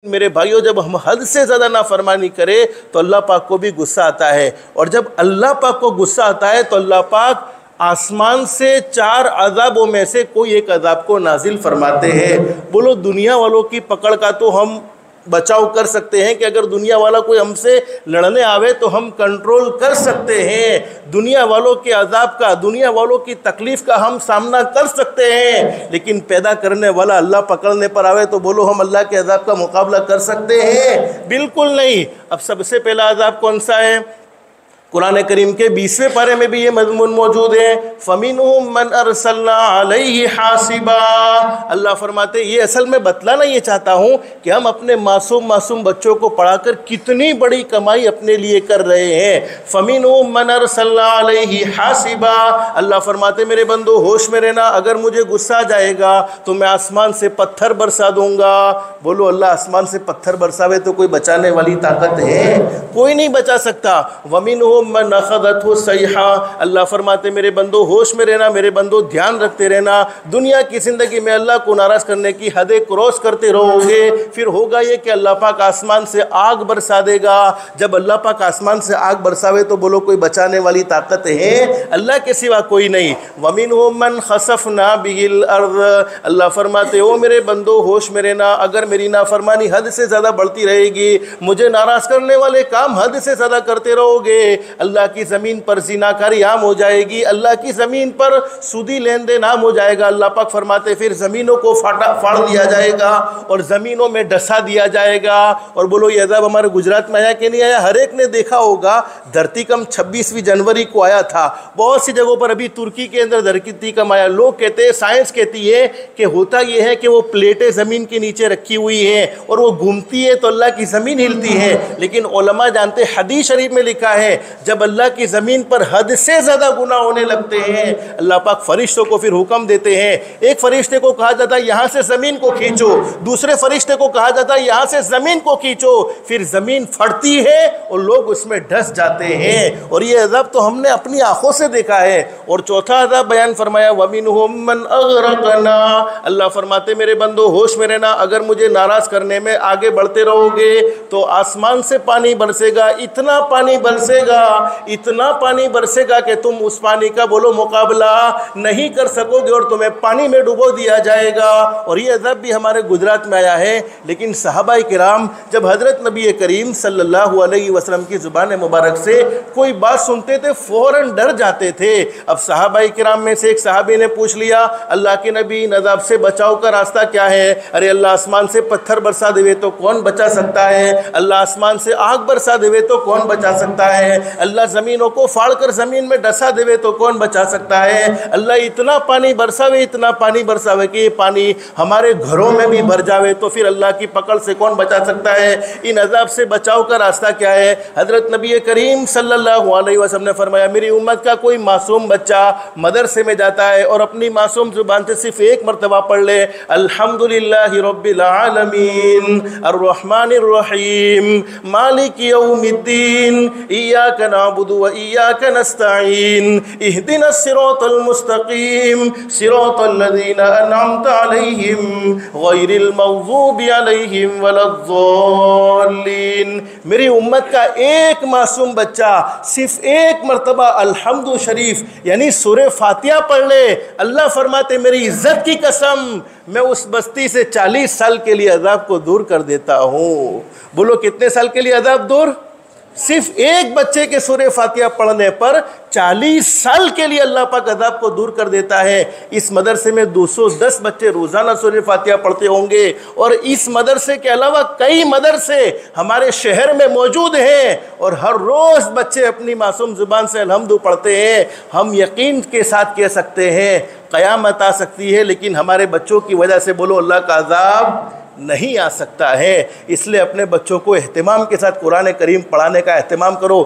میرے بھائیوں، جب ہم حد سے زیادہ نافرمانی کرے تو اللہ پاک کو بھی غصہ آتا ہے، اور جب اللہ پاک کو غصہ آتا ہے تو اللہ پاک آسمان سے 4 عذابوں میں سے کوئی ایک عذاب کو نازل فرماتے ہیں۔ بولو دنیا والوں کی پکڑ کا تو ہم بچاؤ کر سکتے ہیں کہ اگر دنیا والا کوئی ہم سے لڑنے آوے تو ہم کنٹرول کر سکتے ہیں، دنیا والوں کے عذاب کا، دنیا والوں کی تکلیف کا ہم سامنا کر سکتے ہیں، لیکن پیدا کرنے والا اللہ پکڑنے پر آوے تو بولو ہم اللہ کے عذاب کا مقابلہ کر سکتے ہیں؟ بالکل نہیں۔ اب سب سے پہلا عذاب کون سا ہے؟ قرآن کریم کے 20ویں پارے میں بھی یہ مضمون موجود ہے، فَمِنْهُمْ مَنْ أَرْسَلْنَا عَلَيْهِ حَاسِبًا۔ اللہ فرماتے یہ اصل میں بتلانا یہ چاہتا ہوں کہ ہم اپنے معصوم بچوں کو پڑھا کر کتنی بڑی کمائی اپنے لیے کر رہے ہیں۔ فَمِنْهُمْ مَنْ أَرْسَلْنَا عَلَيْهِ حَاسِبًا۔ اللہ فرماتے میرے بندو ہوش میں رہنا، اگر مجھے غصہ آ جائے گا تو میں آسمان سے پتھر برسا دوں گا۔ بولو اللہ آسمان سے پتھر برساوے تو کوئی بچانے والی طاقت ہے؟ کوئی نہیں بچا سکتا۔ وَمِنْهُمْ من اخذته الصیحہ۔ اللہ فرماتے میرے بندو ہوش میں رہنا، میرے بندو دھیان رکھتے رہنا، دنیا کی زندگی میں اللہ کو ناراض کرنے کی حدیں کراس کرتے رہو گے، پھر ہوگا یہ کہ اللہ پاک آسمان سے آگ برسا دے گا۔ جب اللہ پاک آسمان سے آگ برساوے تو بولو کوئی بچانے والی طاقت ہے؟ اللہ کے سوا کوئی نہیں۔ وَمِنْهُمْ مَنْ خَسَفْنَا بِهِ الْأَرْضَ۔ اللہ فرماتے او میرے بندو ہوش میں رہنا، اگر میری نافرمانی حد سے زیادہ بڑھتی رہے گی، مجھے ناراض کرنے والے کام حد سے زیادہ کرتے رہو گے، اللہ کی زمین پر زناکاری عام ہو جائے گی، اللہ کی زمین پر سودی لین دین عام ہو جائے گا۔ اللہ پاک فرماتے پھر زمینوں کو پھاڑ دیا جائے گا اور زمینوں میں ڈسا دیا جائے گا۔ اور بولو یہ عذاب ہمارے گجرات میں آیا کہ نہیں آیا؟ ہر ایک نے دیکھا ہوگا دھرتی کم 26 جنوری کو آیا تھا، بہت سی جگہوں پر ابھی ترکی کے اندر دھرتی کم آیا۔ لوگ کہتے ہیں، سائنس کہتی ہے کہ ہوتا یہ ہے کہ وہ پلیٹیں زمین کے نیچے رکھی ہوئی ہیں اور وہ گھومتی ہے تو اللہ کی زمین ہلتی ہے، لیکن علماء جانتے حدیث شریف میں لکھا ہے جب اللہ کی زمین پر حد سے زیادہ گناہ ہونے لگتے ہیں اللہ پاک فرشتوں کو پھر حکم دیتے ہیں۔ ایک فرشتے کو کہا جاتا ہے یہاں سے زمین کو کھینچو، دوسرے فرشتے کو کہا جاتا ہے یہاں سے زمین کو کھینچو، پھر زمین پھٹتی ہے اور لوگ اس میں ڈھس جاتے ہیں، اور یہ عذاب تو ہم نے اپنی آنکھوں سے دیکھا ہے۔ اور چوتھا عذاب بیان فرمایا وَمِنْهُمْ مَنْ أَغْرَقْنَا۔ اللہ فرماتے میرے بندو ہوش میں رہنا، اگر مجھے ناراض کرنے میں آگے بڑھتے رہو گے تو آسمان سے پانی برسے گا، اتنا پانی برسے گا، اتنا پانی برسے گا کہ تم اس پانی کا بولو مقابلہ نہیں کر سکو گے اور تمہیں پانی میں ڈبو دیا جائے گا۔ اور یہ عذاب بھی ہمارے گجرات میں آیا ہے، لیکن صحابہ کرام جب حضرت نبی کریم صلی اللہ علیہ وسلم کی زبان مبارک سے کوئی بات سنتے تھے فوراً ڈر جاتے تھے۔ اب صحابہ کرام میں سے ایک صحابی نے پوچھ لیا اللہ کے نبی ان عذاب سے بچاؤ کا راستہ کیا ہے؟ ارے اللہ آسمان سے پتھر برسا دے تو کون بچا سکتا ہے؟ اللہ آسمان سے آگ برسا دے تو کون بچا سکتا ہے؟ اللہ زمینوں کو پھاڑ کر زمین میں ڈسا دے تو کون بچا سکتا ہے؟ اللہ اتنا پانی برساوے، اتنا پانی برساوے کہ یہ پانی ہمارے گھروں میں بھی بھر جاوے تو پھر اللہ کی پکڑ سے کون بچا سکتا ہے؟ ان عذاب سے بچاؤ کا راستہ کیا ہے؟ حضرت نبی کریم صلی اللہ علیہ وسلم نے فرمایا میری امت کا کوئی معصوم بچہ مدرسے میں جاتا ہے اور اپنی معصوم زبان سے صرف ایک مرتبہ پڑھ لے الحمدللہ رب العالمین الرحمن الرحیم مالک یوم الدین ایاک نعبد و ایاک نستعین اہدنا الصراط المستقیم صراط الذین انعمت علیہم غیر المغضوب علیہم ولا الضالین۔ میری امت کا ایک معصوم بچہ صرف ایک مرتبہ الحمد شریف یعنی سورہ فاتحہ پڑھ لے، اللہ فرماتے میری عزت کی قسم میں اس بستی سے 40 سال کے لیے عذاب کو دور کر دیتا ہوں۔ بولو کتنے سال کے لیے عذاب دور؟ صرف ایک بچے کے سورہ فاتحہ پڑھنے پر 40 سال کے لیے اللہ پاک عذاب کو دور کر دیتا ہے۔ اس مدرسے میں 210 بچے روزانہ سورہ فاتحہ پڑھتے ہوں گے، اور اس مدرسے کے علاوہ کئی مدرسے ہمارے شہر میں موجود ہیں اور ہر روز بچے اپنی معصوم زبان سے الحمد پڑھتے ہیں۔ ہم یقین کے ساتھ کہہ سکتے ہیں قیامت آ سکتی ہے لیکن ہمارے بچوں کی وجہ سے بولو اللہ کا عذاب نہیں آ سکتا ہے۔ اس لیے اپنے بچوں کو اہتمام کے ساتھ قرآن کریم پڑھانے کا اہتمام کرو۔